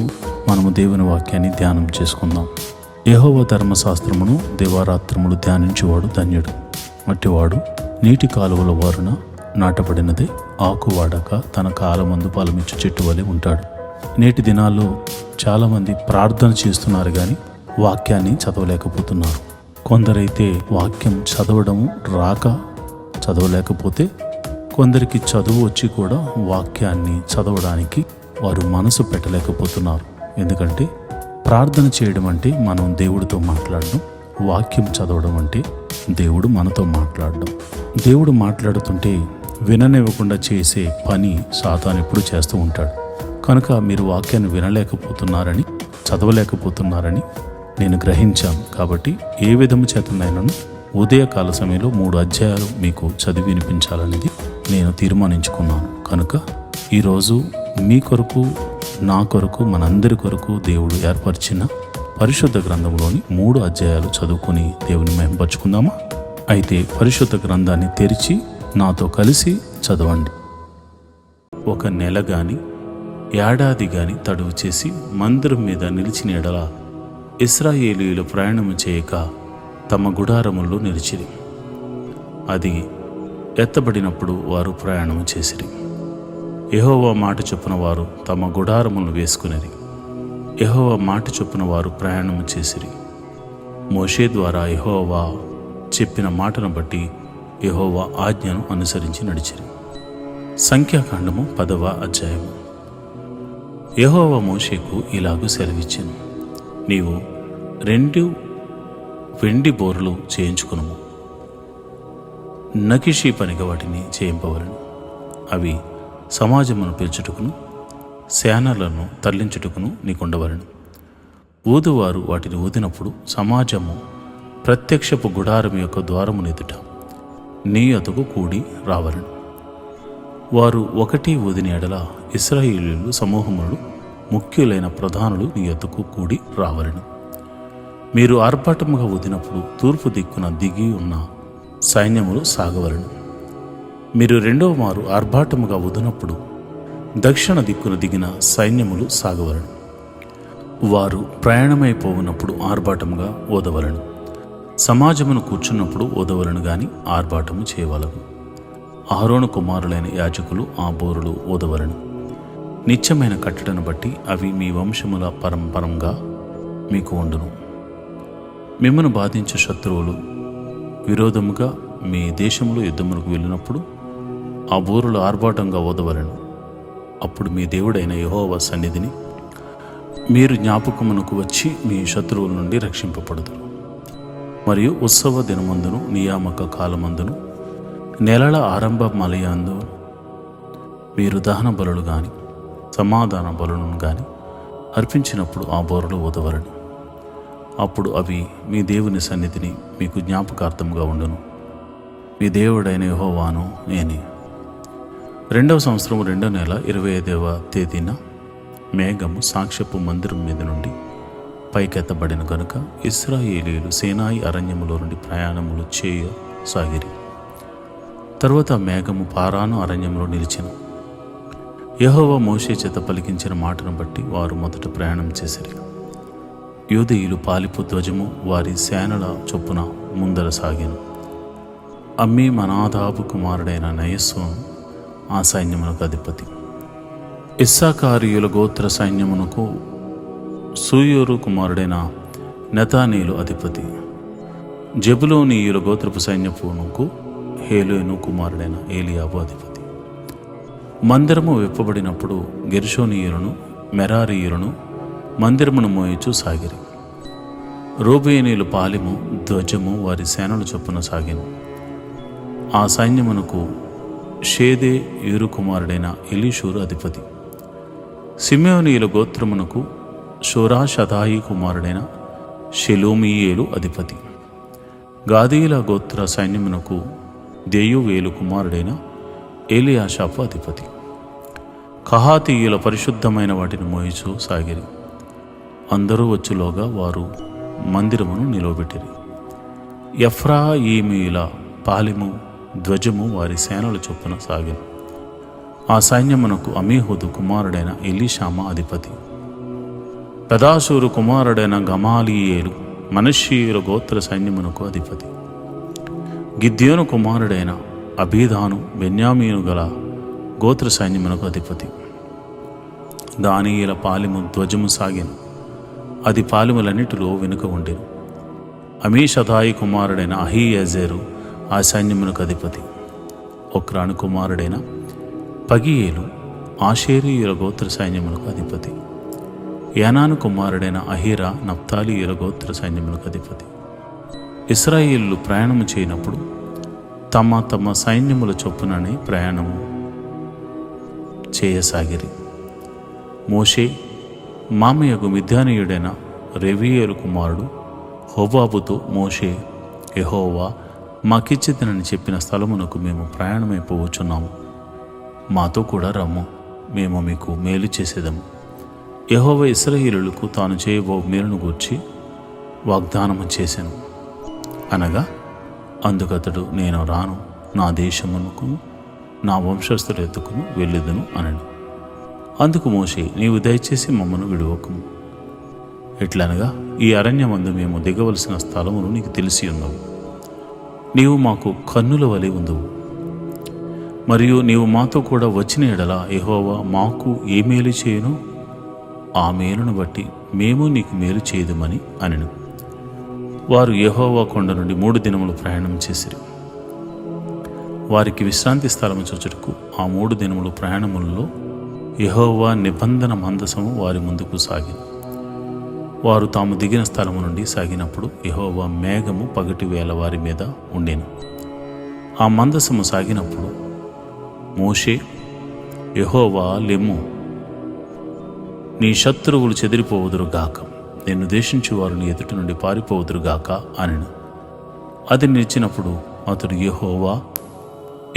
మనము దేవుని వాక్యాన్ని ధ్యానం చేసుకుందాం. యెహోవా ధర్మశాస్త్రమును దివారాత్రములు ధ్యానించేవాడు ధన్యుడు. అట్టివాడు నీటి కాలువల వారున నాటబడినదే ఆకు వాడక తన కాలమందు ఫలమిచ్చు చెట్టు వలె ఉంటాడు. నేటి దినాల్లో చాలామంది ప్రార్థన చేస్తున్నారు కానీ వాక్యాన్ని చదవలేకపోతున్నారు. కొందరైతే వాక్యం చదవడం రాక చదవలేకపోతే, కొందరికి చదువు వచ్చి కూడా వాక్యాన్ని చదవడానికి వారు మనసు పెట్టలేకపోతున్నారు. ఎందుకంటే ప్రార్థన చేయడం అంటే మనం దేవుడితో మాట్లాడడం, వాక్యం చదవడం అంటే దేవుడు మనతో మాట్లాడడం. దేవుడు మాట్లాడుతుంటే విననివ్వకుండా చేసే పని సాతాను ఎప్పుడు చేస్తూ ఉంటాడు. కనుక మీరు వాక్యాన్ని వినలేకపోతున్నారని, చదవలేకపోతున్నారని నేను గ్రహించాను. కాబట్టి ఏ విధము చేతనైనాను ఉదయకాల సమయంలో 3 అధ్యాయాలు మీకు చదివి వినిపించాలనేది నేను తీర్మానించుకున్నాను. కనుక ఈరోజు మీ కొరకు, నా కొరకు, మనందరి కొరకు దేవుడు ఏర్పరిచిన పరిశుద్ధ గ్రంథంలోని 3 అధ్యాయాలు చదువుకొని దేవుని మహింపరచుకుందామా? అయితే పరిశుద్ధ గ్రంథాన్ని తెరిచి నాతో కలిసి చదవండి. ఒక నెల గాని ఏడాది గాని తడువు చేసి మందిరం మీద నిలిచిన ఎడల ఇశ్రాయేలీయులు ప్రయాణము చేయక తమ గుడారముల్లో నిలిచిరి. అది ఎత్తబడినప్పుడు వారు ప్రయాణము చేసిరి. యెహోవా మాట చొప్పున వారు తమ గుడారములను వేసుకునిరి. యెహోవా మాట చొప్పున వారు ప్రయాణము చేసిరి. మోషే ద్వారా యెహోవా చెప్పిన మాటను బట్టి యెహోవా ఆజ్ఞను అనుసరించి నడిచిరి. సంఖ్యాకాండము 10వ అధ్యాయము. యెహోవా మోషేకు ఇలాగూ సెలవిచ్చెను, నీవు 2 వెండి బోర్లు చేయించుకును, నకిషీ పనిగా వాటిని చేయింపవలను. అవి సమాజమును పిలుచుటకును సేనలను తరలించుటకును నీకుండవలను. ఊదువారు వాటిని ఊదినప్పుడు సమాజము ప్రత్యక్షపు గుడారం యొక్క ద్వారమును ఎదుట నీ యొద్దకు కూడి రావలను. వారు ఒకటి ఊదిన ఎడల ఇశ్రాయేలీయులు సమూహములు ముఖ్యులైన ప్రధానులు నీ యొద్దకు కూడి రావలను. మీరు ఆర్భాటముగా ఊదినప్పుడు తూర్పు దిక్కున దిగి ఉన్న సైన్యములు సాగవలను. మీరు 2వ మారు ఆర్భాటముగా ఊదినప్పుడు దక్షిణ దిక్కున దిగిన సైన్యములు సాగవలను. వారు ప్రయాణమైపోవునప్పుడు ఆర్భాటముగా ఊదవలను. సమాజమును కూర్చున్నప్పుడు ఊదవలను గాని ఆర్భాటము చేయవలను. అహరోను కుమారులైన యాజకులు ఆ బోరులు ఊదవలను. నిత్యమైన కట్టడను బట్టి అవి మీ వంశముల పరంపరంగా మీకు ఉండును. మిమ్మను బాధించే శత్రువులు విరోధముగా మీ దేశంలో యుద్ధములకు వెళ్ళినప్పుడు ఆ బోరులు ఆర్భాటంగా ఊదవలను. అప్పుడు మీ దేవుడైన యెహోవా సన్నిధిని మీరు జ్ఞాపకమునకు వచ్చి మీ శత్రువుల నుండి రక్షింపబడుదురు. మరియు ఉత్సవ దినమందును నియామక కాలమందును నెలల ఆరంభ మలయందు మీరు దహన బలులు గాని సమాధాన బలులను గాని అర్పించినప్పుడు ఆ బోరులు ఊదవలను. అప్పుడు అవి మీ దేవుని సన్నిధిని మీకు జ్ఞాపకార్థముగా ఉండును. మీ దేవుడైన యెహోవాను నేనే. 2వ సంవత్సరం 2వ నెల 25వ తేదీన మేఘము సాక్ష్యపు మందిరం మీద నుండి పైకెత్తబడిన కనుక ఇశ్రాయేలీయులు సేనాయి అరణ్యములో నుండి ప్రయాణములు చేయసాగిరి. తరువాత మేఘము పారాను అరణ్యంలో నిలిచెను. యెహోవా మోషే చేత పలికించిన మాటను బట్టి వారు మొదట ప్రయాణం చేసిరి. యూదీయులు పాలిపు ధ్వజము వారి సేనల చొప్పున ముందర సాగాను. అమ్మీ మనాదాబు కుమారుడైన నయస్సును ఆ సైన్యమునకు అధిపతి. ఇస్సాకారీయుల గోత్ర సైన్యమునకు సూయోరు కుమారుడైన నెతానీలు అధిపతి. జెబులోనీయుల గోత్రపు సైన్యపునకు హేలోను కుమారుడైన ఏలియాబు అధిపతి. మందిరము విప్పబడినప్పుడు గెర్షోనీయులను మెరారీయులను మందిరమును మోయిచూ సాగిరి. రూబేనీయులు పాలిము ధ్వజము వారి సేనల చొప్పున సాగిను. ఆ సైన్యమునకు షేదే యూరు కుమారుడైన ఎలీషూరు అధిపతి. సిమెయోనీయుల గోత్రమునకు షోరాషదాయి కుమారుడైన షెలోమీయేలు అధిపతి. గాదీయుల గోత్ర సైన్యమునకు దెయువేలు కుమారుడైన ఏలియాషాపు అధిపతి. కహాతీయుల పరిశుద్ధమైన వాటిని మోయిచూ సాగిరి. అందరూ వచ్చులోగా వారు మందిరమును నిలవబెట్టిరి. ఎఫ్రాయిమీయుల పాలెము ధ్వజము వారి సేనల చొప్పున సాగెను. ఆ సైన్యమునకు అమీహూదు కుమారుడైన ఎలీషామా అధిపతి. పెదాసూరు కుమారుడైన గమాలియేలు మనష్షీయుల గోత్ర సైన్యమునకు అధిపతి. గిద్యోను కుమారుడైన అబీదాను బెన్యామీను గల గోత్ర సైన్యమునకు అధిపతి. దానియేల పాలెము ధ్వజము సాగెను. అది పాలెములన్నిటిలో వెనుక ఉండెను. అమీషదాయి కుమారుడైన అహీయెజెరు ఆ సైన్యమునకు అధిపతి. ఒక్రాను కుమారుడైన పగియేలు ఆషేరీయుల గోత్ర సైన్యమునకు అధిపతి. యానాను కుమారుడైన అహీరా నప్తాలీయుల గోత్ర సైన్యమునకు అధిపతి. ఇశ్రాయేలు ప్రయాణము చేయనప్పుడు తమ తమ సైన్యముల చొప్పుననే ప్రయాణము చేయసాగిరి. మోషే మామయ్యకు మిద్యానీయుడైన రెవీయేలు కుమారుడు హోబాబుతో మోషే, యెహోవా మాకిచ్చితినని చెప్పిన స్థలమునకు మేము ప్రయాణమైపోవచ్చున్నాము. మాతో కూడా రమ్ము, మేము మీకు మేలు చేసేదము. యెహోవా ఇశ్రాయేలులకు తాను చేయబో మేలును గూర్చి వాగ్దానము చేశాను అనగా, అందుకతడు నేను రాను, నా దేశమునకు నా వంశస్థుల ఎత్తుకును వెళ్ళుదును అనను. అందుకు మోషే, నీవు దయచేసి మమ్మను విడువకుము. ఎట్లనగా ఈ అరణ్యమందు మేము దిగవలసిన స్థలమును నీకు తెలిసి ఉన్నావు. నీవు మాకు కన్నుల వలె ఉందువు. మరియు నీవు మాతో కూడా వచ్చిన ఎడల యెహోవా మాకు ఏ మేలు చేయను ఆ మేలును బట్టి మేము నీకు మేలు చేయదుమని అనెను. వారు యెహోవా కొండ నుండి 3 దినములు ప్రయాణం చేసిరి. వారికి విశ్రాంతి స్థలము చూచుటకు ఆ 3 దినములు ప్రయాణములలో యెహోవా నిబంధన మందసము వారి ముందుకు సాగింది. వారు తాము దిగిన స్థలము నుండి సాగినప్పుడు యెహోవా మేఘము పగటి వేళ వారి మీద ఉండెను. ఆ మందసము సాగినప్పుడు మోషే, యెహోవా లెమ్ము, నీ శత్రువులు చెదిరిపోవుదురుగాక, నిన్ను దేశించు వారు నీ ఎదుటి నుండి పారిపోవుదురుగాక అనెను. అది నిలిచినప్పుడు అతడు, యెహోవా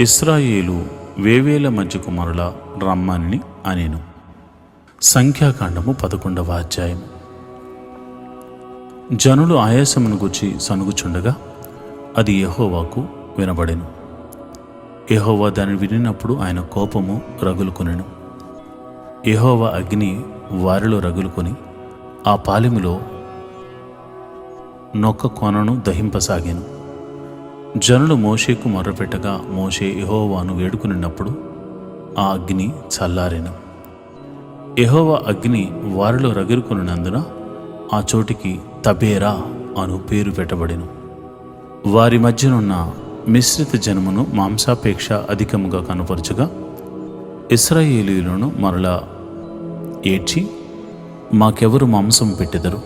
ఇశ్రాయేలు వేవేల మధ్యకు మరలా రమ్మని అనెను. సంఖ్యాకాండము 11వ అధ్యాయం. జనులు ఆయాసమును గూర్చి సనుగుచుండగా అది యెహోవాకు వినబడెను. యెహోవా దాన్ని వినినప్పుడు ఆయన కోపము రగులుకొనెను. యెహోవా అగ్ని వారిలో రగులుకొని ఆ పాలెములో నొక్క కొనను దహింపసాగాను. జనులు మోషేకు మొర్రపెట్టగా మోషే యెహోవాను వేడుకునినప్పుడు ఆ అగ్ని చల్లారెను. యెహోవా అగ్ని వారిలో రగులుకొనినందున ఆ చోటికి తబేరా అను పేరు పెట్టబడెను. వారి మధ్యనున్న మిశ్రిత జనమును మాంసాపేక్ష అధికముగా కనపరచుగా ఇశ్రాయేలీయులను మరలా ఏడ్చి, మాకెవరు మాంసం పెట్టెదరు?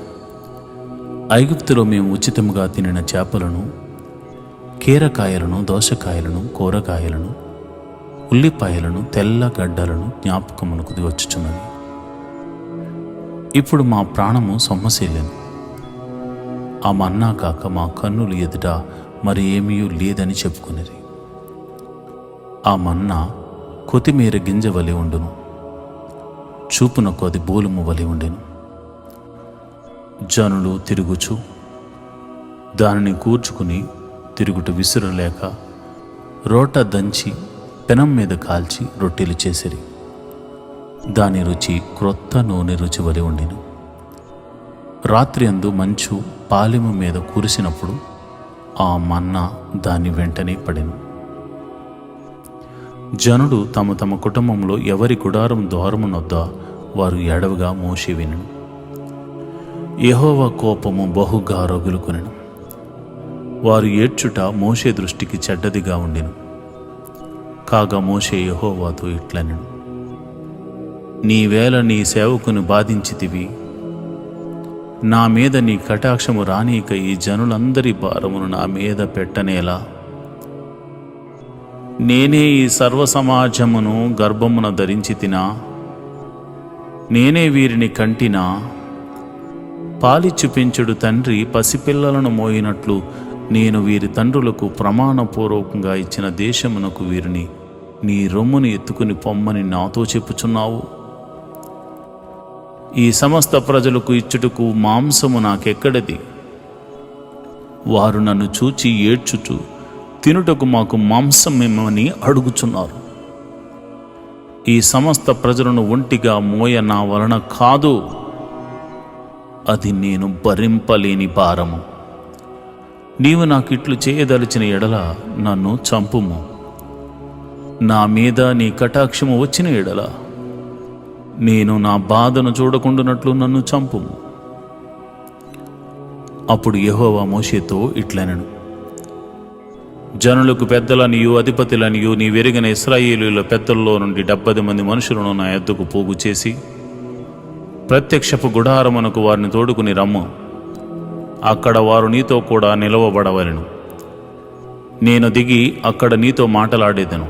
ఐగుప్తులో మేము ఉచితముగా తినిన చేపలను, కీరకాయలను, దోసకాయలను, కూరగాయలను, ఉల్లిపాయలను, తెల్ల గడ్డలను జ్ఞాపకమునకు వచ్చుచున్నది. ఇప్పుడు మా ప్రాణము సొమ్మసిల్లెను. ఆ మన్నా కాక మా కన్నులు ఎదుట మరి ఏమీ లేదని చెప్పుకునేది. ఆ మన్నా కొత్తిమీర గింజ వలె ఉండును, చూపునకు అది బోలుము వలె ఉండెను. జనులు తిరుగుచు దానిని కూర్చుకుని తిరుగుట విసురలేక రోట దంచి పెనం మీద కాల్చి రొట్టెలు చేసిరి. దాని రుచి క్రొత్త నూనె రుచి వలె ఉండెను. రాత్రి అందు మంచు పాలెము మీద కురిసినప్పుడు ఆ మన్నా దాని వెంటనే పడెను. జనుడు తమ తమ కుటుంబంలో ఎవరి గుడారం ద్వారమునొద్ద వారు ఎడవగా మోషే వినెను. యెహోవా కోపము బహుగా రగులుకొనెను. వారు ఏడ్చుట మోషే దృష్టికి చెడ్డదిగా ఉండెను. కాగా మోషే యెహోవాతో ఇట్లనెను, నీవేళ నీ సేవకుని బాధించితివి, నా మీద నీ కటాక్షము రానీక ఈ జనులందరి భారమును నా మీద పెట్టనేలా? నేనే ఈ సర్వసమాజమును గర్భమున ధరించి తినా? నేనే వీరిని కంటినా? పాలిచ్చు పెంచుడు తండ్రి పసిపిల్లలను మోయినట్లు నేను వీరి తండ్రులకు ప్రమాణపూర్వకంగా ఇచ్చిన దేశమునకు వీరిని నీ రొమ్ముని ఎత్తుకుని పొమ్మని నాతో చెప్పుచున్నావు. ఈ సమస్త ప్రజలకు ఇచ్చుటకు మాంసము నాకెక్కడది? వారు నన్ను చూచి ఏడ్చుచు తినుటకు మాకు మాంసం ఇమ్మని అడుగుచున్నారు. ఈ సమస్త ప్రజలను ఒంటిగా మోయ నా వలన కాదు, అది నేను భరింపలేని భారము. నీవు నాకు ఇట్లు చేయదలిచిన ఎడల నన్ను చంపుము. నా మీద నీ కటాక్షము వచ్చిన ఎడల నేను నా బాధను చూడకుండానట్లు నన్ను చంపుము. అప్పుడు యెహోవా మోషేతో ఇట్లనెను, జనులకు పెద్దలనియు అధిపతులనియు నీ వెరిగిన ఇశ్రాయేలీయుల పెద్దల్లో నుండి 70 మంది మనుషులను నా యొద్దకు పోగు చేసి ప్రత్యక్షపు గుడారమునకు వారిని తోడుకుని రమ్ము. అక్కడ వారు నీతో కూడా నిలవబడవలెను. నేను దిగి అక్కడ నీతో మాటలాడేదను,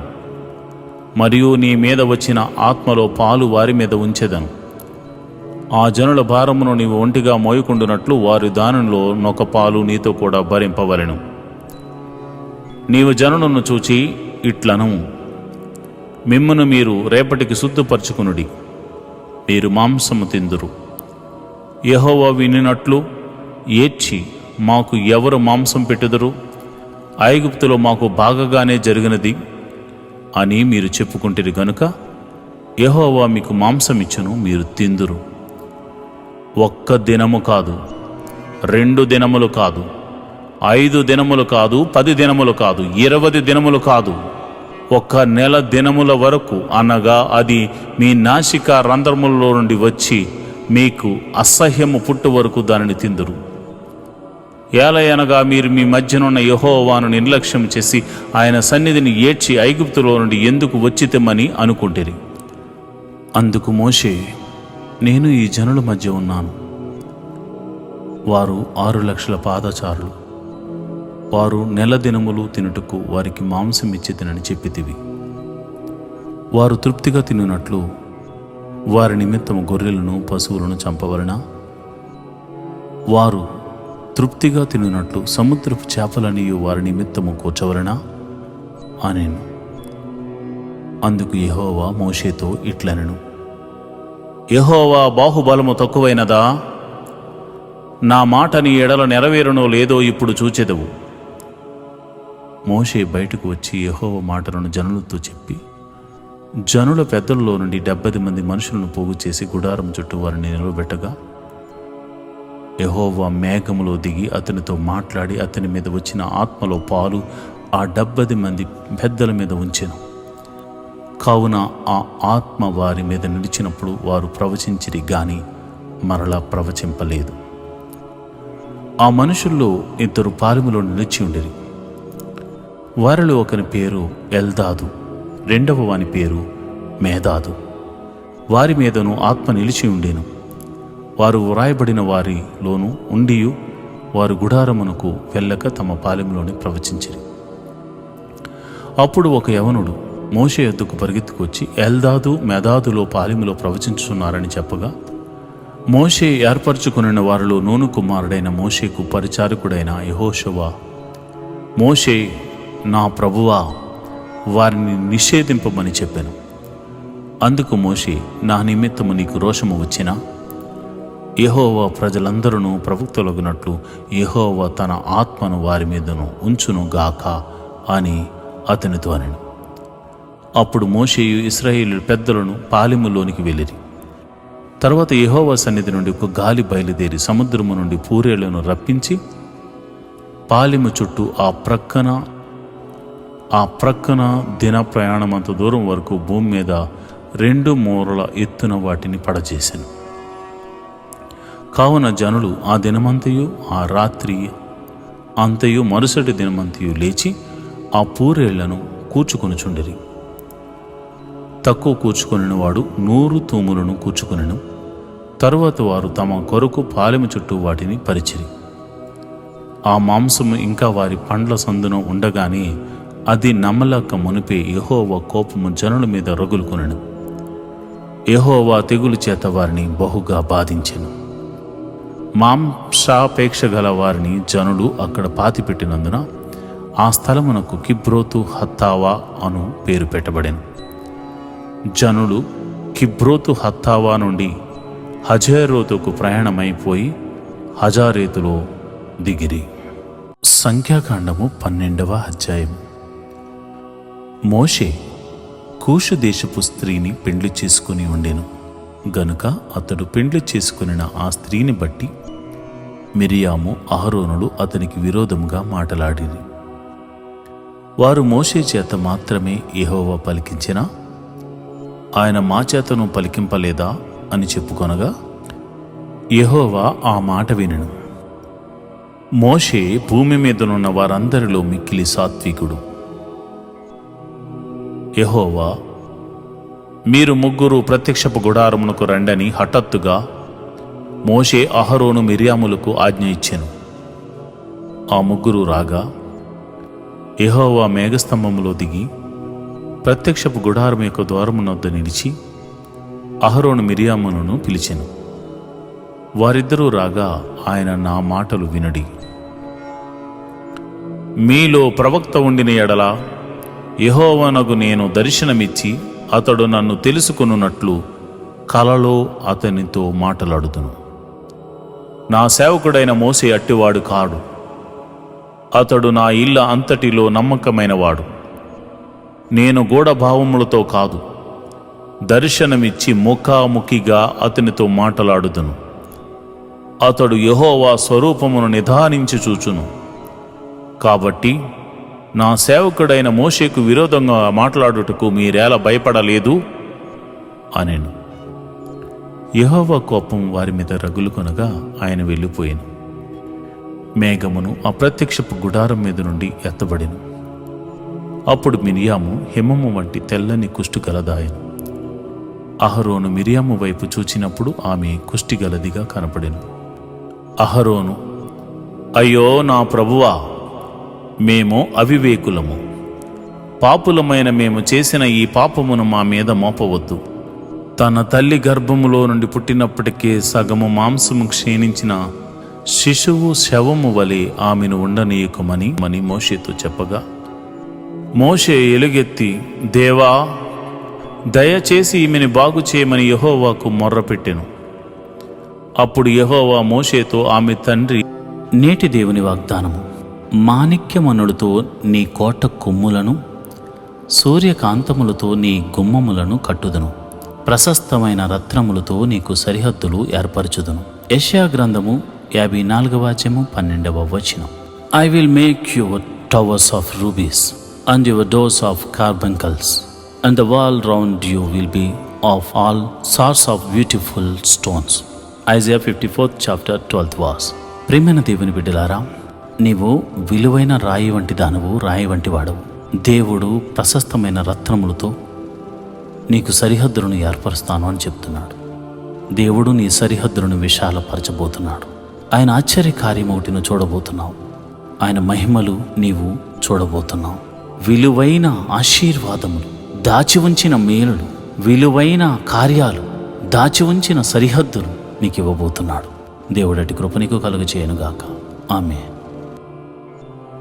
మరియు నీ మీద వచ్చిన ఆత్మలో పాలు వారి మీద ఉంచెదను. ఆ జనుల భారమును నీవు ఒంటిగా మోయకుండునట్లు వారి దానిలో నొక పాలు నీతో కూడా భరింపవలెను. నీవు జనులను చూచి ఇట్లను, మిమ్మును మీరు రేపటికి శుద్ధపరచుకునుడి, మీరు మాంసము తిందురు. యెహోవా వినినట్లు ఏడ్చి, మాకు ఎవరు మాంసం పెట్టుదురు? ఐగుప్తులో మాకు బాగగానే జరిగినది అని మీరు చెప్పుకుంటారు గనుక యెహోవా మీకు మాంసం ఇచ్చును, మీరు తిందురు. 1 దినము కాదు, 2 దినములు కాదు, 5 దినములు కాదు, 10 దినములు కాదు, 20 దినములు కాదు, 1 నెల దినముల వరకు, అనగా అది మీ నాసిక రంధ్రములలో నుండి వచ్చి మీకు అసహ్యము పుట్టు వరకు దానిని తిందురు. ఏలయనగా మీరు మీ మధ్యనున్న యెహోవాను నిర్లక్ష్యం చేసి ఆయన సన్నిధిని ఏడ్చి ఐగుప్తులో నుండి ఎందుకు వచ్చితమని అనుకుంటిరి. అందుకు మోషే, నేను ఈ జనుల మధ్య ఉన్నాను, వారు 6 లక్షల పాదచారులు, వారు నెల దినములు తినుటకు వారికి మాంసం ఇచ్చితినని చెప్పితివి. వారు తృప్తిగా తినునట్లు వారి నిమిత్తము గొర్రెలను పశువులను చంపవలనా? వారు తృప్తిగా తినునట్లు సముద్రపు చేపలనియు వారి నిమిత్తము కూర్చవలనా అనెను. అందుకు యెహోవా మోషేతో ఇట్లనెను, యెహోవా బాహుబలము తక్కువైనదా? నా మాట నీ ఎడల నెరవేరునో లేదో ఇప్పుడు చూచెదవు. మోషే బయటకు వచ్చి యెహోవా మాటలను జనులతో చెప్పి జనుల పెద్దల్లో నుండి 70 మంది మనుషులను పోగు చేసి గుడారం చుట్టూ వారిని నిలవబెట్టగా యెహోవా మేఘములో దిగి అతనితో మాట్లాడి అతని మీద వచ్చిన ఆత్మలో పాలు ఆ 70 మంది పెద్దల మీద ఉంచెను. కావున ఆ ఆత్మ వారి మీద నిలిచినప్పుడు వారు ప్రవచించిరి గాని మరలా ప్రవచింపలేదు. ఆ మనుషుల్లో 2 పాలెములో నిలిచి ఉండిరి. వారిలో ఒకని పేరు ఎల్దాదు, రెండవ వాని పేరు మేదాదు. వారి మీదను ఆత్మ నిలిచి ఉండేను. వారు వ్రాయబడిన వారిలోనూ ఉండియు వారు గుడారమునకు వెళ్ళక తమ పాలెంలోనే ప్రవచించిరి. అప్పుడు ఒక యవనుడు మోషే యొద్దకు పరిగెత్తుకొచ్చి ఎల్దాదు మెదాదులో పాలెములో ప్రవచించుచున్నారని చెప్పగా, మోషే ఏర్పరచుకున్న వారిలో నూను కుమారుడైన మోషేకు పరిచారకుడైన యెహోషువ, మోషే నా ప్రభువా, వారిని నిషేధింపమని చెప్పాను. అందుకు మోషే, నా నిమిత్తము నీకు రోషము వచ్చినా యెహోవా ప్రజలందరూ ప్రవక్తలగునట్లు యెహోవా తన ఆత్మను వారి మీదను ఉంచును గాక అని అతనితో అనెను. అప్పుడు మోషేయు ఇశ్రాయేలు పెద్దలను పాలెములోనికి వెళ్ళిరి. తర్వాత యెహోవా సన్నిధి నుండి ఒక గాలి బయలుదేరి సముద్రము నుండి పూరేళ్లను రప్పించి పాలెము చుట్టూ ఆ ప్రక్కన దిన ప్రయాణమంత దూరం వరకు భూమి మీద 2 మూరల ఎత్తున వాటిని పడచేసెను. కావున జనులు ఆ దినమంతయు ఆ రాత్రి అంతయు మరుసటి దినమంతయు లేచి ఆ పూరేళ్లను కూర్చుకొనుచుండిరి. తక్కువ కూర్చుకొనిన వాడు 100 తూములను కూర్చుకొనెను. తరువాత వారు తమ కొరకు పాలెము చుట్టూ వాటిని పరిచిరి. ఆ మాంసము ఇంకా వారి పండ్ల సందున ఉండగానే అది నమ్మలేక మునిపే యెహోవా కోపము జనుల మీద రగులుకొనెను. యెహోవా తెగులు చేత వారిని బహుగా బాధించెను. మాంసాపేక్ష గల వారిని జనులు అక్కడ పాతిపెట్టినందున ఆ స్థలమునకు కిబ్రోతు హత్తావా అను పేరు పెట్టబడెను. జనులు కిబ్రోతు హత్తావా నుండి హజేరోతుకు ప్రయాణమైపోయి హజారేతులో దిగిరి. సంఖ్యాకాండము 12వ అధ్యాయము. మోషే కూషు దేశపు స్త్రీని పెండ్లి చేసుకుని ఉండెను గనుక అతడు పెండ్లి చేసుకునిన ఆ స్త్రీని బట్టి మిరియాము అహరోనులు అతనికి విరోధముగా మాటలాడిరి. వారు మోషే చేత మాత్రమే యెహోవా పలికించినా ఆయన మా చేతను పలికింపలేదా అని చెప్పుకొనగా యెహోవా ఆ మాట వినెను. మోషే భూమి మీదనున్న వారందరిలో మిక్కిలి సాత్వికుడు. యెహోవా, మీరు ముగ్గురు ప్రత్యక్షపు గుడారమునకు రండని హఠాత్తుగా మోషే అహరోను మిరియాములకు ఆజ్ఞ ఇచ్చెను. ఆ ముగ్గురు రాగా యెహోవా మేఘస్తంభములో దిగి ప్రత్యక్షపు గుడారం యొక్క ద్వారమునొద్ద నిలిచి అహరోను మిరియాములను పిలిచెను. వారిద్దరూ రాగా ఆయన నా మాటలు వినడి. మీలో ప్రవక్త ఉండిన ఎడల యెహోవానగు నేను దర్శనమిచ్చి అతడు నన్ను తెలుసుకొనున్నట్లు కలలో అతనితో మాటలాడుదును. నా సేవకుడైన మోసే అట్టివాడు కాడు. అతడు నా ఇళ్ళ అంతటిలో నమ్మకమైనవాడు. నేను గూఢభావములతో కాదు, దర్శనమిచ్చి ముఖాముఖిగా అతనితో మాటలాడుదును. అతడు యెహోవా స్వరూపమును నిదానించి చూచును. కాబట్టి నా సేవకుడైన మోషేకు విరోధంగా మాట్లాడుటకు మీరేలా భయపడలేదు అనెను. యెహోవా కోపం వారి మీద రగులుకొనగా ఆయన వెళ్ళిపోయాను. మేఘమును అప్రత్యక్షపు గుడారం మీద నుండి ఎత్తబడెను. అప్పుడు మిరియాము హిమము వంటి తెల్లని కుష్టు గలదాయను. అహరోను మిరియాము వైపు చూచినప్పుడు ఆమె కుష్టిగలదిగా కనపడెను. అహరోను, అయ్యో నా ప్రభువా, మేము అవివేకులము, పాపులమైన మేము చేసిన ఈ పాపమును మా మీద మోపవద్దు. తన తల్లి గర్భములో నుండి పుట్టినప్పటికే సగము మాంసము క్షీణించిన శిశువు శవము వలె ఆమెను ఉండనీయకుమని మోషేతో చెప్పగా మోషే ఎలుగెత్తి, దేవా, దయచేసి ఈమెని బాగు చేయమని యెహోవాకు మొర్రపెట్టెను. అప్పుడు యెహోవా మోషేతో ఆమె తండ్రి, నేటి దేవుని వాగ్దానము, మాణిక్యమనులతో నీ కోట కొమ్ములను, సూర్యకాంతములతో నీ గుమ్మములను కట్టుదును, ప్రశస్తమైన రత్నములతో నీకు సరిహద్దులు ఏర్పరచుదును. యెషయా గ్రంథము 54వ అధ్యాయము 12వ వచనం. I will make your towers of rubies and your doors of carbuncles and the wall round you will be of all sorts of beautiful stones. Isaiah 54th chapter 12th verse. ప్రియమైన దేవుని బిడ్డలారా, నీవు విలువైన రాయి వంటి దానవు, రాయి వంటి వాడవు. దేవుడు ప్రశస్తమైన రత్నములతో నీకు సరిహద్దులను ఏర్పరుస్తాను అని చెప్తున్నాడు. దేవుడు నీ సరిహద్దులను విశాలపరచబోతున్నాడు. ఆయన ఆశ్చర్య కార్యం ఒకటిని చూడబోతున్నావు. ఆయన మహిమలు నీవు చూడబోతున్నావు. విలువైన ఆశీర్వాదములు, దాచి ఉంచిన మేలులు, విలువైన కార్యాలు, దాచి ఉంచిన సరిహద్దులు నీకు ఇవ్వబోతున్నాడు. దేవుడటి కృప నీకు కలుగజేయనుగాక. ఆమేన్.